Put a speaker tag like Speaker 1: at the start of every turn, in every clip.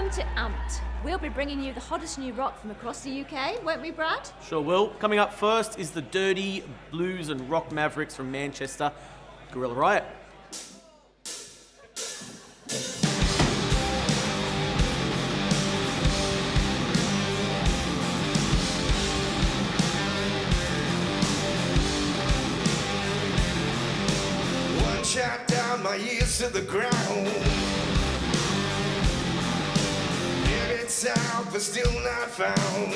Speaker 1: Welcome to Amped. We'll be bringing you the hottest new rock from across the UK, won't we, Brad?
Speaker 2: Sure will. Coming up first is the dirty blues and rock mavericks from Manchester, Gorilla Riot.
Speaker 3: One shot down my ears to the ground. It's out, but still not found.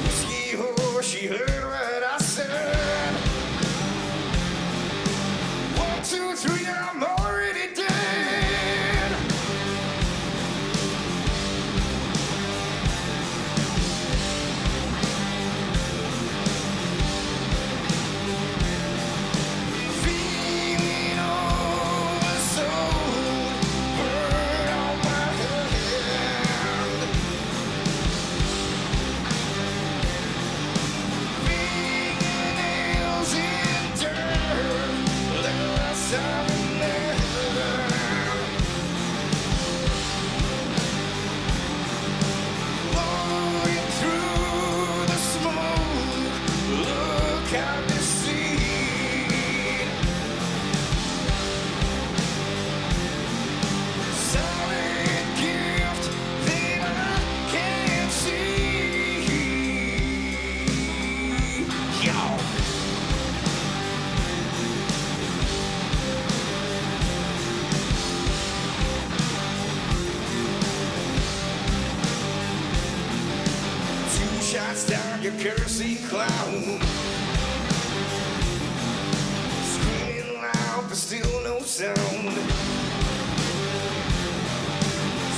Speaker 3: Whiskey whore, she heard what I said. 1, 2, 3, I'm already dead. Feeling oversold, burn on my hand. Fingernails in dirt, less of a man. Blowing through the smoke, look out to sea. Solid gift that I can't see. Yo. Two shots down your cursing clown. Screaming loud, but still no sound.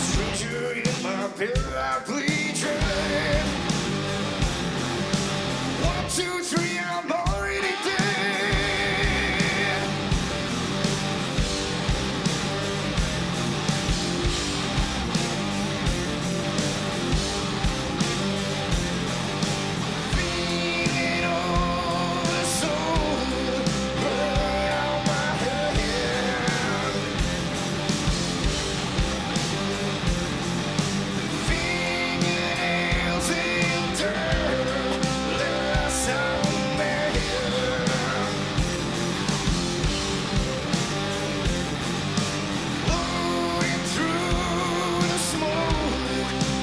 Speaker 3: Stranger in my bed, I plead dread. 1, 2, 3, I'm already dead. Feeling oversold, burn out my head. Fingernails in dirt, less of a man. Blowing through the smoke,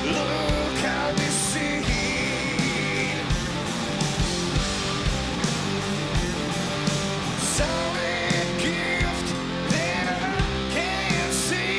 Speaker 3: look how they see. Solid gift that I can't see.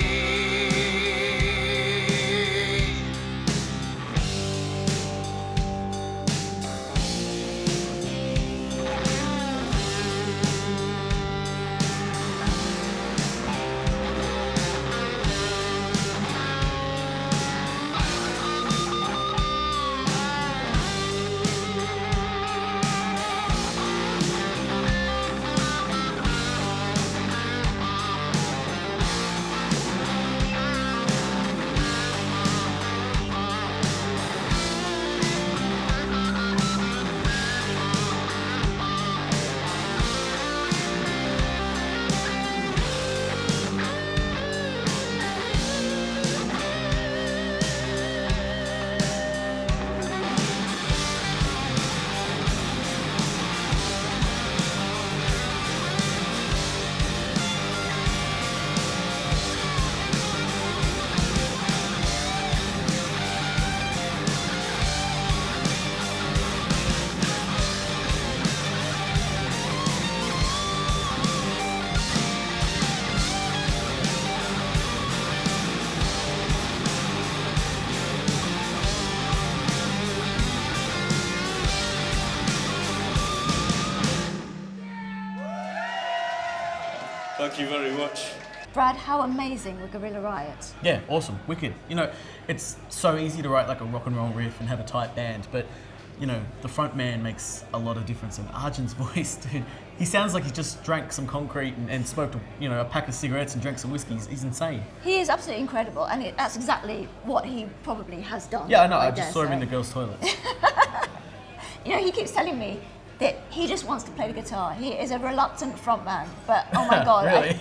Speaker 4: Thank you very much.
Speaker 1: Brad, how amazing were Gorilla Riot?
Speaker 2: Yeah, awesome, wicked. You know, it's so easy to write like a rock and roll riff and have a tight band, but you know, the front man makes a lot of difference. And Arjun's voice, dude, he sounds like he just drank some concrete and smoked, a pack of cigarettes and drank some whiskey. He's insane.
Speaker 1: He is absolutely incredible, and that's exactly what he probably has done.
Speaker 2: Yeah, I know. I
Speaker 1: dare
Speaker 2: just saw him in
Speaker 1: say.
Speaker 2: the girls' toilets.
Speaker 1: He keeps telling me that he just wants to play the guitar. He is a reluctant frontman, but oh my god,
Speaker 2: Really?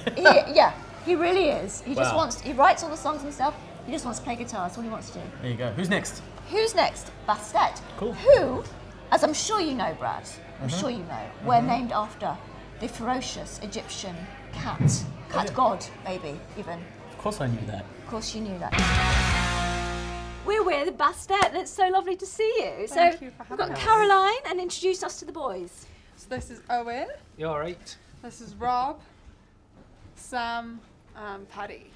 Speaker 1: He really is. He just
Speaker 2: Wow.
Speaker 1: wants. He writes all the songs himself. He just wants to play guitar. That's all he wants to do.
Speaker 2: There you go. Who's next?
Speaker 1: Who's next? Bastette.
Speaker 2: Cool.
Speaker 1: Who, as I'm sure you know, Brad, I'm sure you know, were named after the ferocious Egyptian cat god, maybe even.
Speaker 2: Of course I knew that.
Speaker 1: Of course, you knew that. We're with Bastette, and it's so lovely to see you.
Speaker 5: Thank you for
Speaker 1: we've got
Speaker 5: having us.
Speaker 1: Caroline, and introduce us to the boys.
Speaker 5: So this is Owen,
Speaker 6: You alright?
Speaker 5: this is Rob, Sam, and Paddy.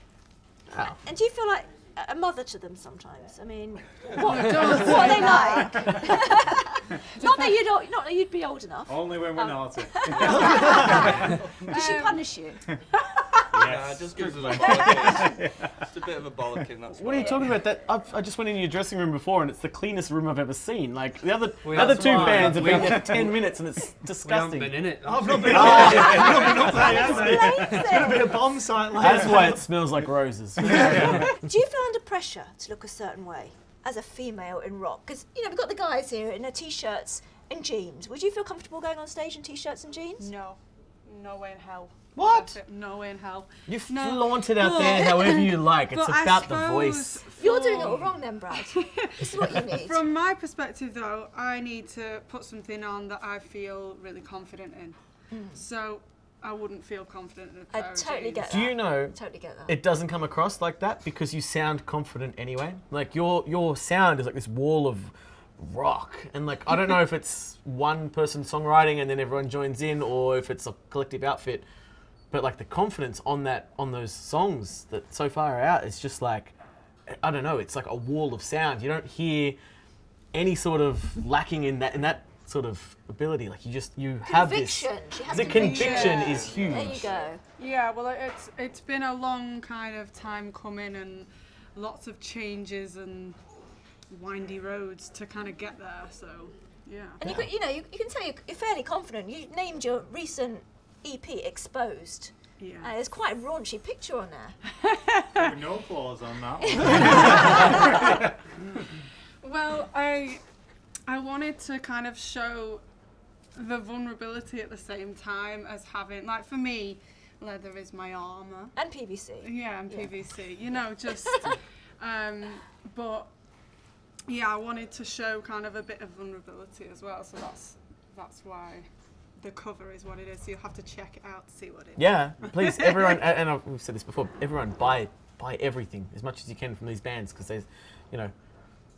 Speaker 1: And do you feel like a mother to them sometimes? I mean, what are they like? not that you'd be old enough.
Speaker 7: Only when we're naughty.
Speaker 1: Does she punish you?
Speaker 4: Yeah, just gives us a bollocking. Just a bit of a bollocking, that's
Speaker 8: What are you talking about? That I just went in your dressing room before, and it's the cleanest room I've ever seen. Like the other
Speaker 6: That's
Speaker 8: two
Speaker 6: right.
Speaker 8: bands have been there for 10 minutes, and it's
Speaker 6: We haven't
Speaker 8: disgusting.
Speaker 6: been in it.
Speaker 7: I've not been up there.
Speaker 1: It's
Speaker 7: It's been a bomb site.
Speaker 8: That's why it smells like roses.
Speaker 1: Do you feel under pressure to look a certain way as a female in rock? Because, we've got the guys here in their t-shirts and jeans. Would you feel comfortable going on stage in t-shirts and jeans?
Speaker 5: No, no way in hell.
Speaker 8: What?
Speaker 5: That's it, no way in hell.
Speaker 8: You
Speaker 5: No.
Speaker 8: flaunt it out
Speaker 5: But-
Speaker 8: there however you like. It's
Speaker 5: but I
Speaker 8: about the
Speaker 5: suppose
Speaker 8: voice.
Speaker 1: You're doing it all wrong then, Brad. This is what you need.
Speaker 5: From my perspective, though, I need to put something on that I feel really confident in. So I wouldn't feel confident in a pair
Speaker 1: I
Speaker 5: of
Speaker 1: totally
Speaker 5: jeans.
Speaker 1: get that.
Speaker 8: Do you know
Speaker 1: Totally get that.
Speaker 8: it doesn't come across like that because you sound confident anyway? Like your sound is like this wall of rock, and like I don't know if it's one person songwriting and then everyone joins in, or if it's a collective outfit. But like the confidence on those songs that so far are out, it's just like, I don't know, it's like a wall of sound. You don't hear any sort of lacking in that sort of ability. Like you have this.
Speaker 1: Conviction. She has
Speaker 8: The
Speaker 1: conviction.
Speaker 8: conviction is huge.
Speaker 1: There you go.
Speaker 5: Yeah, well, it's been a long kind of time coming and lots of changes and windy roads to kind of get there. So yeah.
Speaker 1: And you can tell you're fairly confident. You named your recent EP Exposed.
Speaker 5: Yeah.
Speaker 1: There's quite a raunchy picture on there.
Speaker 7: No claws on that one.
Speaker 5: Well, I wanted to kind of show the vulnerability at the same time as having, like, for me, leather is my armor.
Speaker 1: And PVC.
Speaker 5: Yeah, and PVC. Just. But yeah, I wanted to show kind of a bit of vulnerability as well. So that's why the cover is what it is. So you'll have to check it out to see what it is.
Speaker 8: Yeah, please, everyone, and we've said this before, everyone buy everything as much as you can from these bands because there's,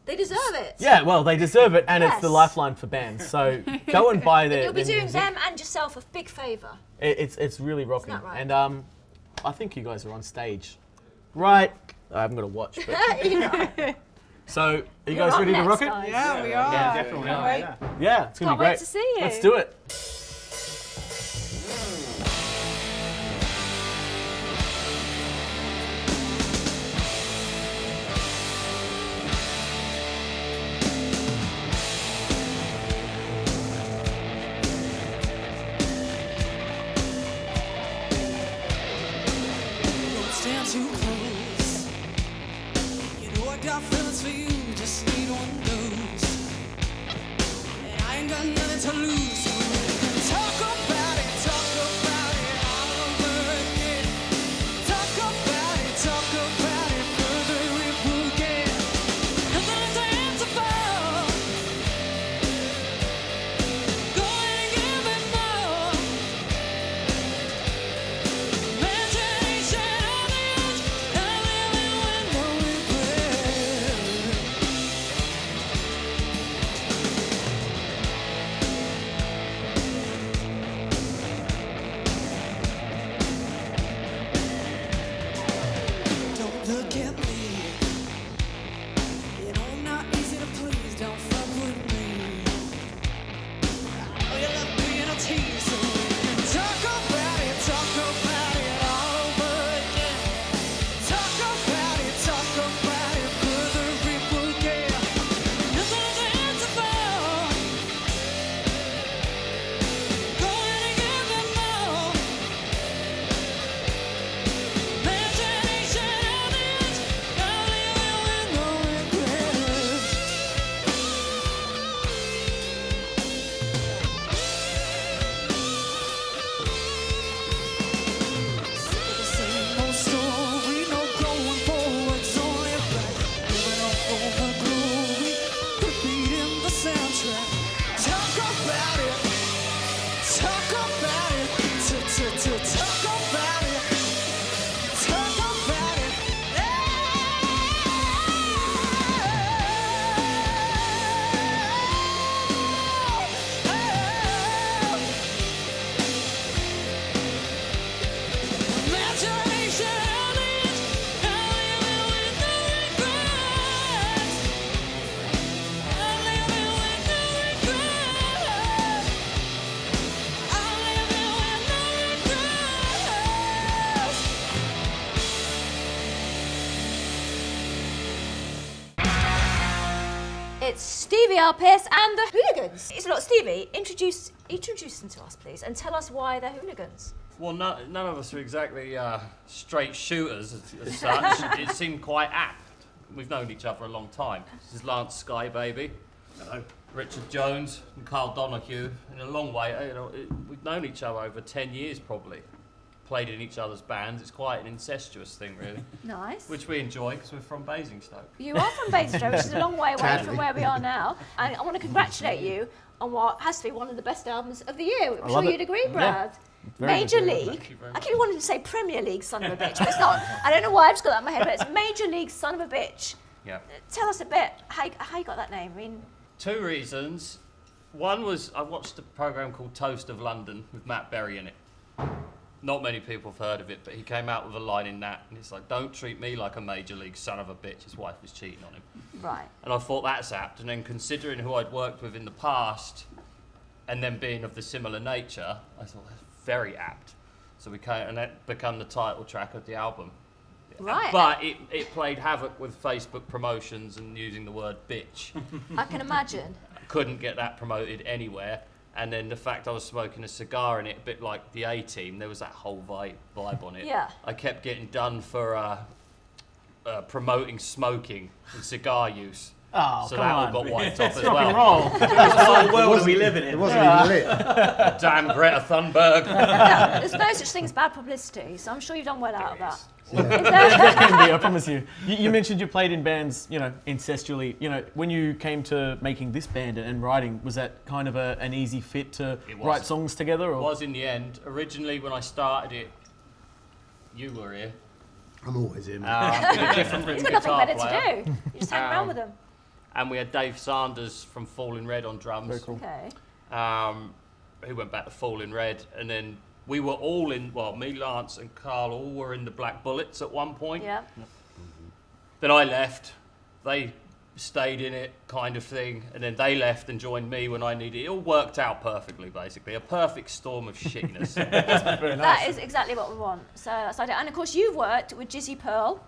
Speaker 1: They deserve it.
Speaker 8: yeah, well, they deserve it, and it's the
Speaker 1: Yes.
Speaker 8: lifeline for bands. So go and buy their.
Speaker 1: You'll be
Speaker 8: their
Speaker 1: doing
Speaker 8: music.
Speaker 1: them and yourself a big favour.
Speaker 8: It's really rocking,
Speaker 1: that right?
Speaker 8: and I think you guys are on stage, right? I haven't got to watch, but so are you
Speaker 1: You're
Speaker 8: guys
Speaker 1: up
Speaker 8: ready to
Speaker 1: next,
Speaker 8: rock it?
Speaker 1: guys.
Speaker 5: Yeah, we are.
Speaker 7: Yeah, definitely.
Speaker 5: Right.
Speaker 7: Yeah.
Speaker 8: Yeah, it's gonna
Speaker 1: Can't
Speaker 8: be great.
Speaker 1: wait to see you.
Speaker 8: Let's do it.
Speaker 3: Don't stand too close. You know I got feelings for you, just need one dose. And I ain't got nothing to lose. So we can talk about it all over again. Talk about it further if we can. Nothing is an answer for. Go and give it more. Imagination on the edge, I'm living with no regret.
Speaker 1: It's Stevie R, Pearce, and the Hooligans. It's a lot. Stevie, introduce them to us, please, and tell us why they're Hooligans.
Speaker 6: Well, none of us are exactly straight shooters as such. It seemed quite apt. We've known each other a long time. This is Lance Skybaby. Hello. Richard Jones and Carl Donahue. In a long way, we've known each other over 10 years probably. Played in each other's bands. It's quite an incestuous thing, really.
Speaker 1: Nice.
Speaker 6: Which we enjoy because we're from Basingstoke.
Speaker 1: You are from Bastette, which is a long way away from where we are now. And I want to congratulate you on what has to be one of the best albums of the year. I'm sure you'd agree, Brad. Major League. I keep wanting to say Premier League, son of a bitch, but it's not. I don't know why I've just got that in my head, but it's Major League, son of a bitch.
Speaker 6: Yeah.
Speaker 1: Tell us a bit how you got that name. I mean,
Speaker 6: 2 reasons. One was I watched a programme called Toast of London with Matt Berry in it. Not many people have heard of it, but he came out with a line in that, and it's like, don't treat me like a Major League son of a bitch. His wife was cheating on him.
Speaker 1: right.
Speaker 6: And I thought that's apt, and then considering who I'd worked with in the past, and then being of the similar nature, I thought that's very apt. So and that became the title track of the album.
Speaker 1: Right.
Speaker 6: But it played havoc with Facebook promotions and using the word bitch.
Speaker 1: I can imagine.
Speaker 6: Couldn't get that promoted anywhere. And then the fact I was smoking a cigar in it, a bit like the A-Team, there was that whole vibe on it.
Speaker 1: Yeah.
Speaker 6: I kept getting done for promoting smoking and cigar use.
Speaker 8: Oh,
Speaker 6: so
Speaker 8: come
Speaker 6: that
Speaker 8: on.
Speaker 6: all got wiped off as
Speaker 8: Rock and
Speaker 6: well.
Speaker 8: roll.
Speaker 7: The world we live in. It wasn't even lit.
Speaker 6: Damn Greta Thunberg.
Speaker 1: Yeah, there's no such thing as bad publicity, so I'm sure you've done well out of that.
Speaker 8: There can be, I promise you. You mentioned you played in bands, incestually. When you came to making this band and writing, was that kind of an easy fit to write songs together? Or?
Speaker 6: It was in the end. Originally, when I started it, you were here.
Speaker 7: I'm always in.
Speaker 6: With a different
Speaker 1: He's
Speaker 6: rhythm
Speaker 1: got nothing
Speaker 6: guitar
Speaker 1: better
Speaker 6: player.
Speaker 1: to do. You just hang around with them.
Speaker 6: And we had Dave Sanders from Falling Red on drums.
Speaker 8: Very cool.
Speaker 1: Okay.
Speaker 6: Who went back to Falling Red, and then we were all in, me, Lance and Carl all were in the Black Bullets at one point.
Speaker 1: Yeah.
Speaker 6: Then I left, they stayed in it kind of thing, and then they left and joined me when I needed it. It all worked out perfectly, basically. A perfect storm of shittiness.
Speaker 8: Very nice.
Speaker 1: That is exactly what we want. So that's ideal. And of course, you've worked with Jizzy Pearl.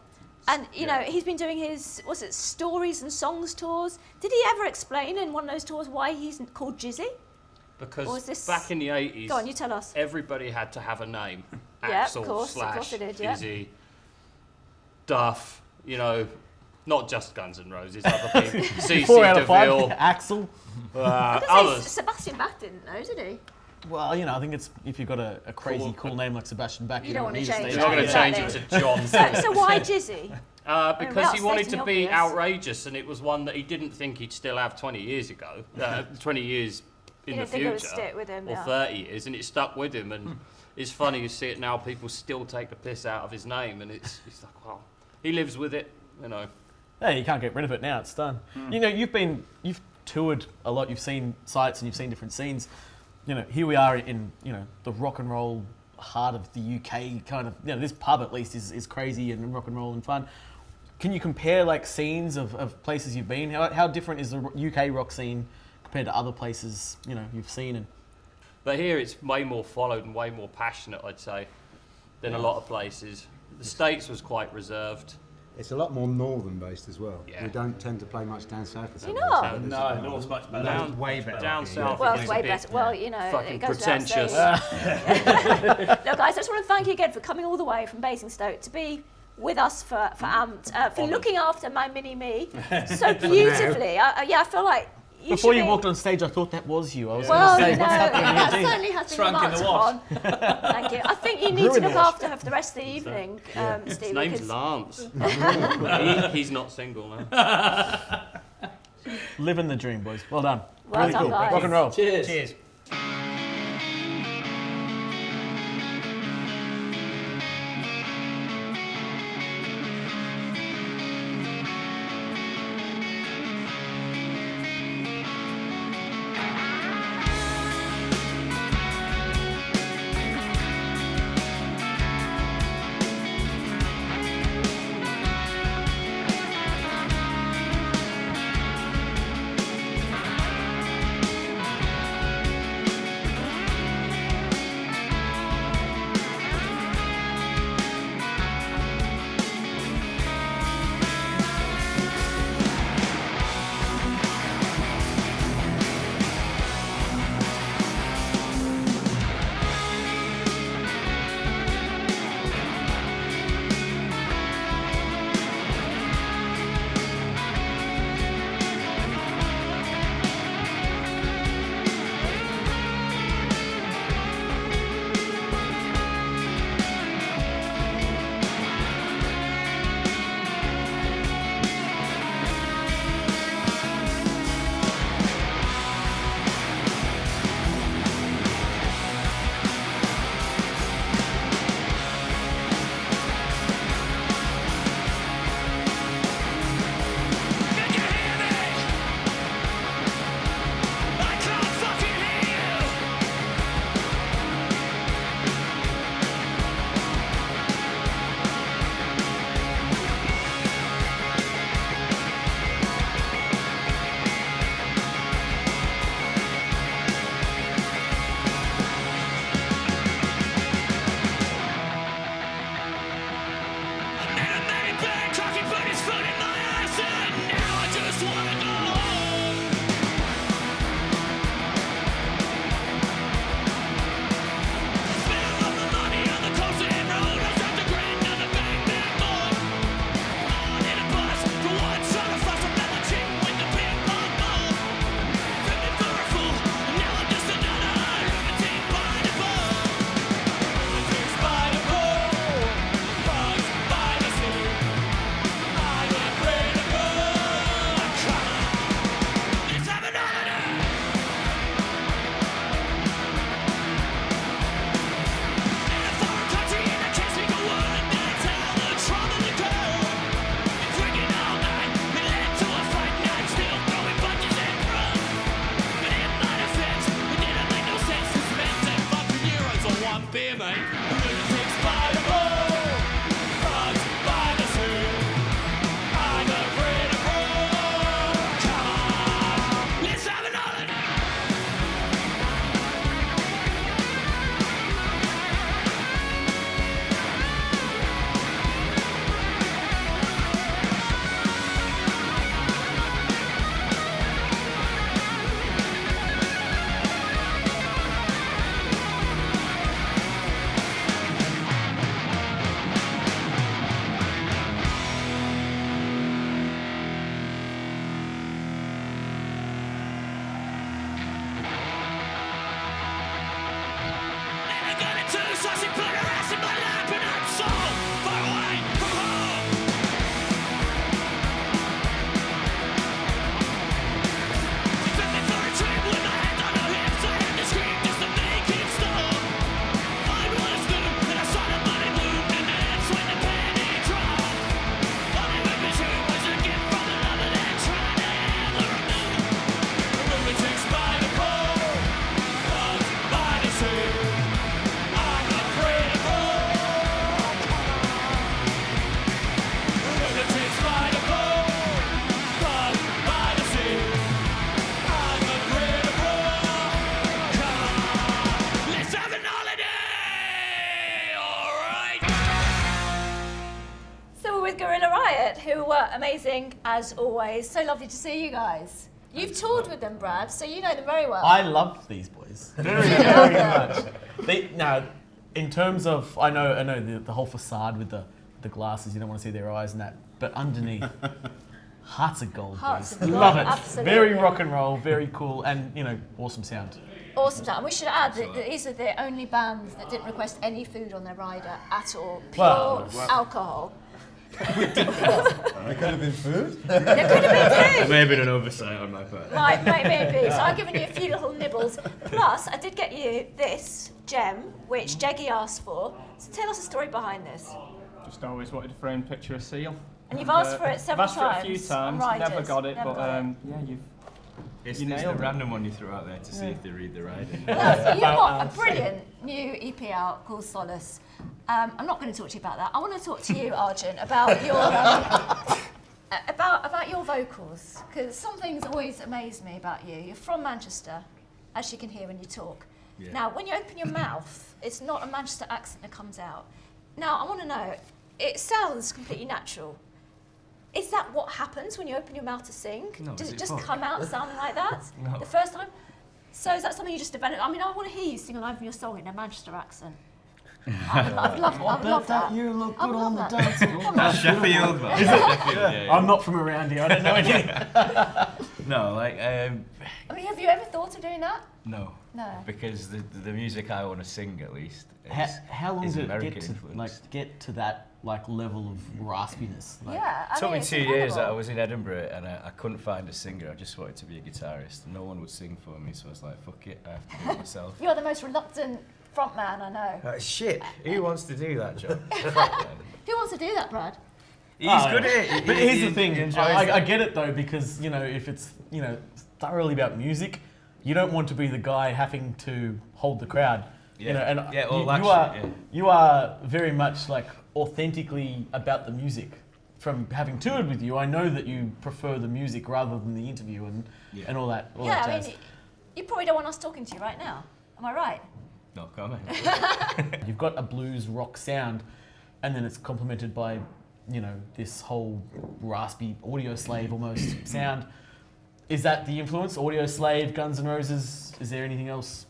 Speaker 1: And, he's been doing his, Stories and Songs tours. Did he ever explain in one of those tours why he's called Jizzy?
Speaker 6: Because back in the 80s,
Speaker 1: Go on, you tell us.
Speaker 6: everybody had to have a name.
Speaker 1: Yeah,
Speaker 6: Axl
Speaker 1: of course
Speaker 6: slash
Speaker 1: they did, yeah.
Speaker 6: Jizzy, Duff, not just Guns N' Roses, other people. CC
Speaker 8: 4 out of 5.
Speaker 6: DeVille,
Speaker 8: Axl.
Speaker 6: others.
Speaker 1: Sebastian Bach didn't know, did he?
Speaker 8: Well, I think it's if you've got a crazy cool name like Sebastian Bach,
Speaker 1: You don't want to
Speaker 8: need
Speaker 1: change
Speaker 8: a
Speaker 6: You're not going to
Speaker 1: Exactly.
Speaker 6: change it to John.
Speaker 1: So why Jizzy?
Speaker 6: Because he wanted to
Speaker 1: stating
Speaker 6: be
Speaker 1: obvious.
Speaker 6: outrageous, and it was one that he didn't think he'd still have 20 years ago, 20 years in
Speaker 1: You
Speaker 6: the
Speaker 1: didn't think it would
Speaker 6: future,
Speaker 1: stick with him,
Speaker 6: or
Speaker 1: yeah.
Speaker 6: 30 years, and it stuck with him. And it's funny you see it now. People still take the piss out of his name, and it's like, wow, he lives with it,
Speaker 8: Hey, you can't get rid of it now. It's done. You've toured a lot. You've seen sites and you've seen different scenes. Here we are in the rock and roll heart of the UK. Kind of this pub at least is crazy and rock and roll and fun. Can you compare like scenes of places you've been? How different is the UK rock scene compared to other places you've seen? And
Speaker 6: But here it's way more followed and way more passionate, I'd say, than a lot of places. The States was quite reserved.
Speaker 9: It's a lot more northern based as well.
Speaker 6: Yeah.
Speaker 9: We don't tend to play much down south.
Speaker 1: You know?
Speaker 7: No, North's much better.
Speaker 6: Down,
Speaker 7: way better.
Speaker 6: Down south.
Speaker 1: Well,
Speaker 6: it's
Speaker 1: it's
Speaker 6: a
Speaker 1: way
Speaker 6: bit
Speaker 1: better. Well,
Speaker 6: fucking
Speaker 1: it goes without
Speaker 6: pretentious.
Speaker 1: saying. No, guys, I just want to thank you again for coming all the way from Basingstoke to be with us for Amped, for looking after my mini-me so beautifully. I feel like
Speaker 8: before you walked on stage, I thought that was you. I was
Speaker 1: Well,
Speaker 8: going to say,
Speaker 1: no,
Speaker 8: what's happening
Speaker 1: that
Speaker 8: here?
Speaker 1: certainly has been
Speaker 7: Shrunk in
Speaker 1: remarked
Speaker 7: the wash.
Speaker 1: upon. Thank you. I think you need to
Speaker 8: Ruined
Speaker 1: look
Speaker 8: the wash.
Speaker 1: after her for the rest of the evening,
Speaker 6: His
Speaker 1: Steve.
Speaker 6: name's
Speaker 1: because-
Speaker 6: Lance. He's not single now.
Speaker 8: Living the dream, boys. Well done.
Speaker 1: Well
Speaker 8: really
Speaker 1: done,
Speaker 8: cool.
Speaker 1: guys.
Speaker 8: Rock and roll.
Speaker 7: Cheers.
Speaker 1: amazing as always. So lovely to see you guys. You've toured with them, Brad, so you know them very well.
Speaker 8: I love these boys very, very much. Now, in terms of, I know the whole facade with the glasses, you don't want to see their eyes and that, but underneath, hearts of gold,
Speaker 1: Hearts
Speaker 8: boys.
Speaker 1: of gold,
Speaker 8: Love it.
Speaker 1: absolutely.
Speaker 8: Very rock and roll, very cool, and awesome sound.
Speaker 1: Awesome sound. And we should add that these are the only bands that didn't request any food on their rider at all. Pure alcohol.
Speaker 10: It could have been food.
Speaker 1: There could have been food.
Speaker 7: It may have been an oversight on my part.
Speaker 1: Right, maybe. So I've given you a few little nibbles. Plus, I did get you this gem, which Jeggy asked for. So tell us the story behind this.
Speaker 11: Just always wanted a framed picture of Seal.
Speaker 1: And you've asked for it several
Speaker 11: I've asked
Speaker 1: times.
Speaker 11: for it a few times,
Speaker 1: on
Speaker 11: never
Speaker 1: riders.
Speaker 11: got it,
Speaker 1: Never
Speaker 11: but
Speaker 1: got it.
Speaker 11: yeah, you've.
Speaker 7: It's
Speaker 11: You
Speaker 7: the
Speaker 11: nailed it.
Speaker 7: random one you threw out there to see if they read the writing.
Speaker 1: You've got a brilliant new EP out called Solace. I'm not going to talk to you about that. I want to talk to you, Arjun, about your about your vocals, because some things always amaze me about you. You're from Manchester, as you can hear when you talk.
Speaker 7: Yeah.
Speaker 1: Now, when you open your mouth, it's not a Manchester accent that comes out. Now, I want to know, it sounds completely natural. Is that what happens when you open your mouth to sing?
Speaker 7: No,
Speaker 1: Does
Speaker 7: is
Speaker 1: it
Speaker 7: it
Speaker 1: just
Speaker 7: fun?
Speaker 1: come out sounding like that
Speaker 7: No.
Speaker 1: the first time? So is that something you just developed? I mean, I want to hear you sing along with your song in a Manchester accent. I'd love that.
Speaker 8: You look
Speaker 1: I would love that.
Speaker 7: That's Sheffield, man. Sheffield, yeah.
Speaker 8: I'm not from around here. I don't know anything.
Speaker 7: No, like,
Speaker 1: I mean, have you ever thought of doing that?
Speaker 7: no.
Speaker 1: No.
Speaker 7: Because the music I want to sing, at least,
Speaker 8: How long
Speaker 7: is
Speaker 8: did it
Speaker 7: American
Speaker 8: get to
Speaker 7: influenced.
Speaker 8: get to that level of raspiness?
Speaker 1: Yeah, I
Speaker 7: It took
Speaker 1: mean,
Speaker 7: me
Speaker 1: it's
Speaker 7: 2 years.
Speaker 1: incredible.
Speaker 7: I was in Edinburgh and I couldn't find a singer. I just wanted to be a guitarist. No one would sing for me, so I was like, fuck it, I have to do it myself.
Speaker 1: You're the most reluctant frontman I know.
Speaker 7: Shit, who wants to do that job?
Speaker 1: Who wants to do that, Brad?
Speaker 7: He's good at it.
Speaker 8: But here's the thing,
Speaker 7: He enjoys
Speaker 8: I
Speaker 7: it.
Speaker 8: get it though, because if it's thoroughly about music, you don't want to be the guy having to hold the crowd. You are very much like authentically about the music. From having toured with you, I know that you prefer the music rather than the interview and all that. All that
Speaker 1: I
Speaker 8: jazz.
Speaker 1: mean, you probably don't want us talking to you right now. Am I right?
Speaker 7: No comment.
Speaker 8: You've got a blues rock sound, and then it's complemented by, this whole raspy Audio Slave almost sound. Is that the influence? Audio Slave, Guns N' Roses. Is there anything else?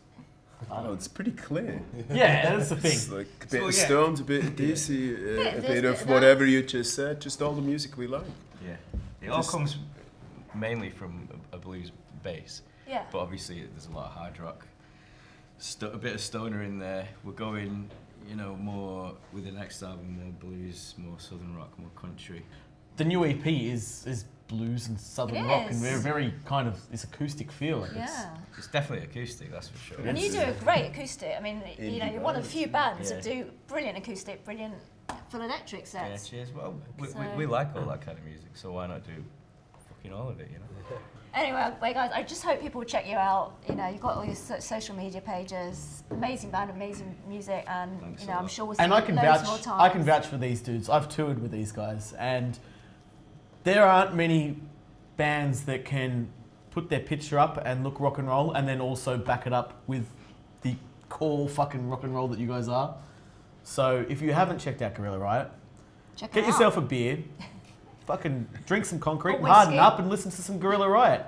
Speaker 10: Oh, it's pretty clear.
Speaker 8: Yeah, that's the thing.
Speaker 10: It's like a bit of Stones, a bit of DC, a bit of
Speaker 1: that.
Speaker 10: whatever you just said, just all the music we like.
Speaker 7: Yeah, it all comes mainly from a blues bass.
Speaker 1: Yeah.
Speaker 7: But obviously there's a lot of hard rock, a bit of stoner in there. We're going, more with the next album, more blues, more southern rock, more country.
Speaker 8: The new EP is blues and southern
Speaker 1: It
Speaker 8: rock, and
Speaker 1: is.
Speaker 8: we're very kind of this acoustic feel. Like
Speaker 1: Yeah.
Speaker 7: It's definitely acoustic, that's for sure.
Speaker 1: And you do a great acoustic. I mean,
Speaker 10: Indie
Speaker 1: you're one of the few bands
Speaker 7: Yeah.
Speaker 1: that do brilliant acoustic, brilliant full electric
Speaker 7: Yeah,
Speaker 1: sets.
Speaker 7: cheers. Well, we
Speaker 1: So-
Speaker 7: like all that kind of music, so why not do fucking all of it,
Speaker 1: Anyway, wait, guys, I just hope people will check you out. You've got all your social media pages. Amazing band, amazing music, and
Speaker 7: Thanks a
Speaker 1: I'm
Speaker 7: lot.
Speaker 1: sure we'll see
Speaker 8: And
Speaker 1: you
Speaker 8: I can
Speaker 1: loads
Speaker 8: vouch.
Speaker 1: more times.
Speaker 8: I can vouch for these dudes. I've toured with these guys, and there aren't many bands that can put their picture up and look rock and roll, and then also back it up with the core fucking rock and roll that you guys are. So if you haven't checked out Gorilla Riot,
Speaker 1: Check
Speaker 8: get
Speaker 1: it
Speaker 8: yourself
Speaker 1: out.
Speaker 8: a beer, fucking drink some concrete,
Speaker 1: Or
Speaker 8: and harden
Speaker 1: whiskey.
Speaker 8: up, and listen to some Gorilla Riot.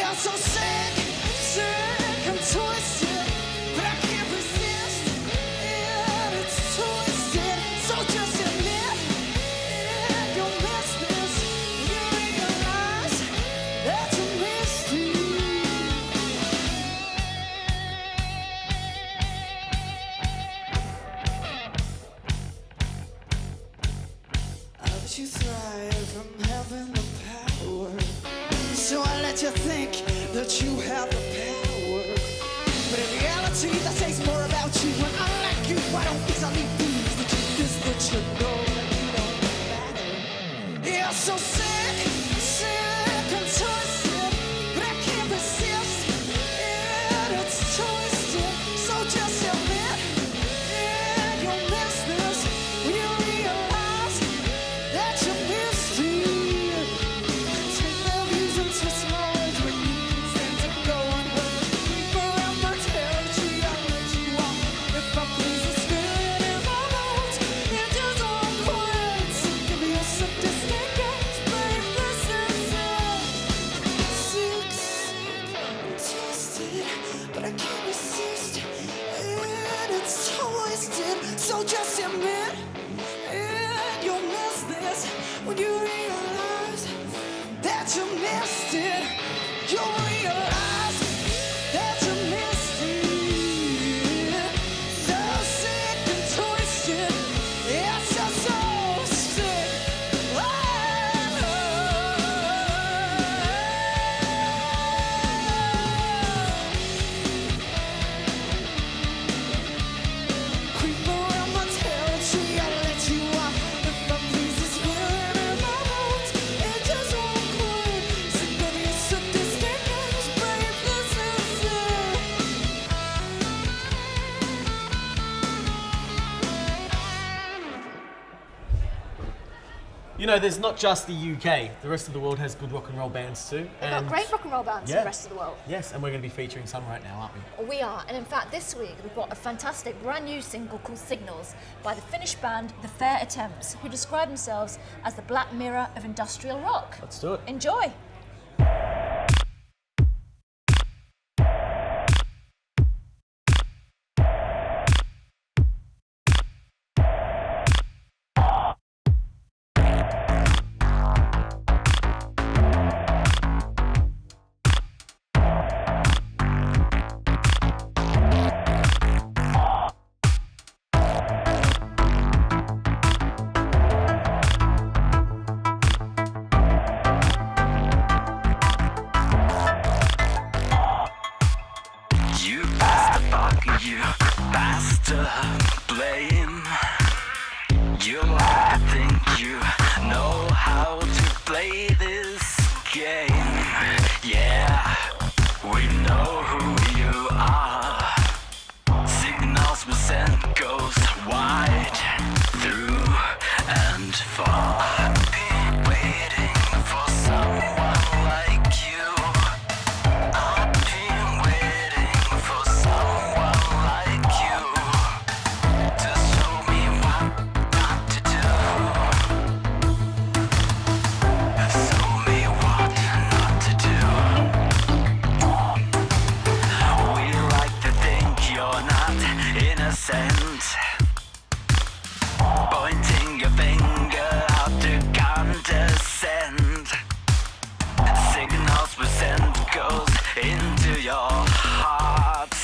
Speaker 3: I'm so sick, sick and twisted, but I can't resist. Yeah, it's twisted, so just admit it. You'll miss this when you realize that you missed it. But you thrive from having the power. So I let you think that you have the power. But in reality, that says more about you. When unlike you, I don't easily lose. The truth is that you know that you don't matter. Yeah, so sick, sick and twisted, but I can't resist. Yeah, it's twisted, so just admit. Yeah, you'll miss this when you realize that you missed it. Take the reason to smile when you tend to go unheard. Forever territory, I'll let you walk. If I please the spirit in my bones, it just won't quit. So give me a sadistic gaze, babe, this is it. Sick, sick, and twisted, but I can't resist. And it's twisted, so just admit. And you'll miss this when you realize that you missed it. You'll realize that you missed it. So sick and twisted, yeah, so sick. Creep around my territory, I'll let you off. If I please the spirit in my bones, it just won't quit. So baby, it's sadistic gaze, babe, this is it.
Speaker 8: You know, there's not just the UK. The rest of the world has good rock and roll bands too.
Speaker 1: We've got great rock and roll bands in
Speaker 8: Yeah.
Speaker 1: the rest of the world.
Speaker 8: Yes, and we're going to be featuring some right now, aren't we?
Speaker 1: We are, and in fact this week we've got a fantastic brand new single called Signals by the Finnish band The Fair Attempts, who describe themselves as the Black Mirror of industrial rock.
Speaker 8: Let's do it.
Speaker 1: Enjoy!
Speaker 3: You bastard fuck, you bastard blame. You like to think you know how to play this game. Yeah, we know who you are. Signals we send goes wide, through and far. I've been waiting for someone like you. I've been waiting for someone like you to show me what not to do. Show me what not to do. We like to think you're not innocent, pointing your finger out to condescend. Signals we send goes into your heart.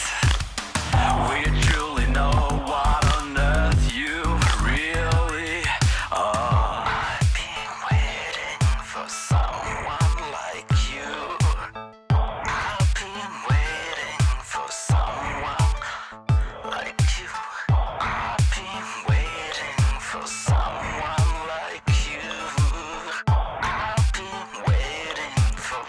Speaker 3: We truly know what on earth you really are. I've been waiting for someone like you. I've been waiting for someone like you. I've been waiting for someone like you. I've been waiting for.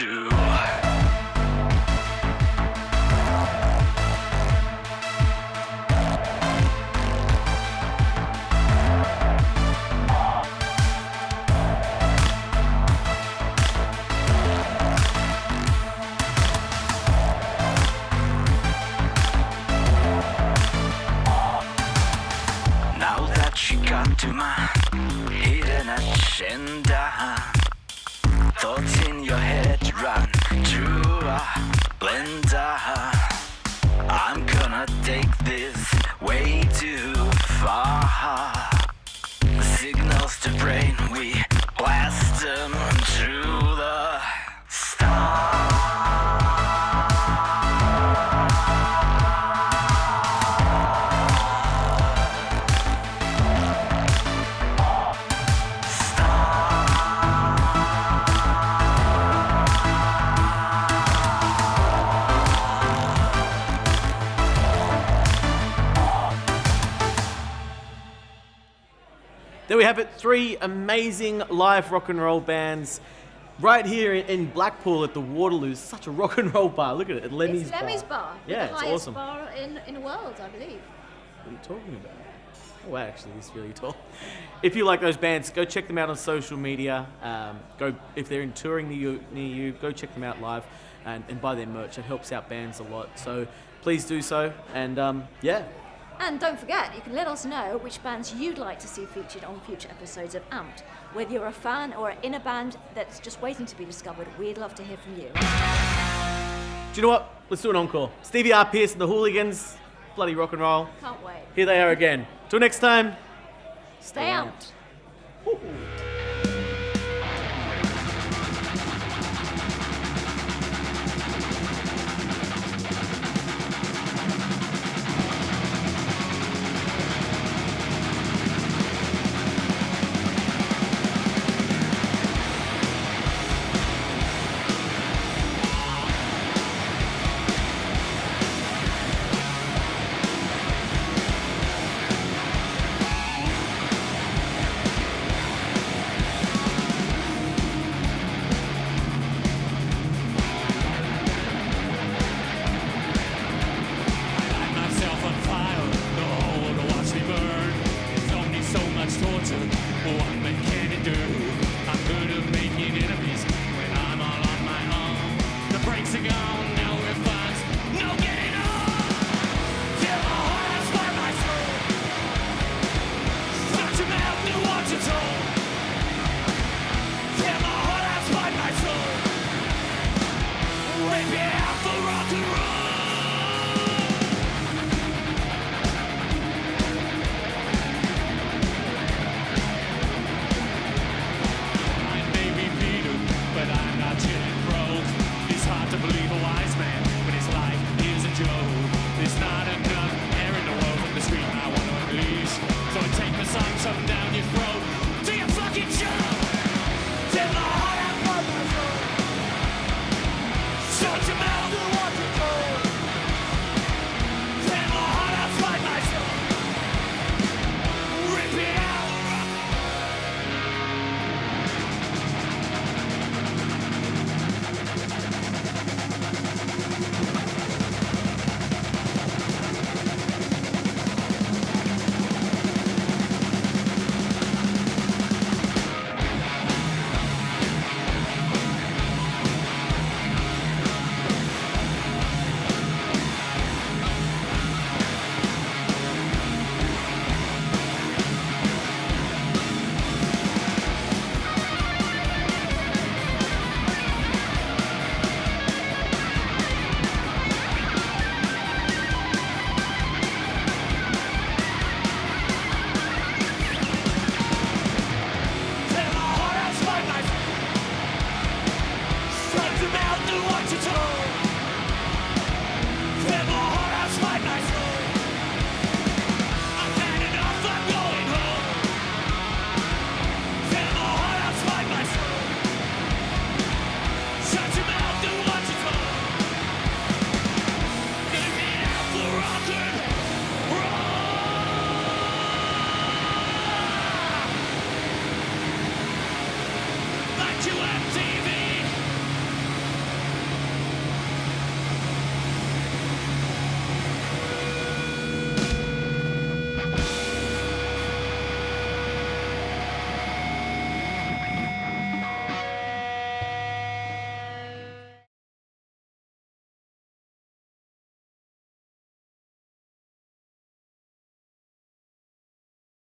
Speaker 3: too. Now that she got to my hidden agenda, thoughts in your head run through a blender. I'm gonna take this way too far. Signals to brain, we blast them through the stars.
Speaker 8: There we have it, 3 amazing live rock and roll bands right here in Blackpool at the Waterloo. Such a rock and roll bar. Look at it, at Lemmy's
Speaker 1: It's Lemmy's bar.
Speaker 8: Yeah,
Speaker 1: the
Speaker 8: it's
Speaker 1: highest
Speaker 8: awesome.
Speaker 1: bar in the world, I believe.
Speaker 8: What are you talking about? Oh, wow, actually, it's really tall. If you like those bands, go check them out on social media. Go if they're in touring near you, go check them out live and buy their merch. It helps out bands a lot. So please do so. And yeah.
Speaker 1: And don't forget, you can let us know which bands you'd like to see featured on future episodes of Amped. Whether you're a fan or in a band that's just waiting to be discovered, we'd love to hear from you.
Speaker 8: Do you know what? Let's do an encore. Stevie R, Pearce and the Hooligans. Bloody rock and roll.
Speaker 1: Can't wait.
Speaker 8: Here they are again. Till next time.
Speaker 1: Stay amped.
Speaker 3: Rip it out for rock and roll.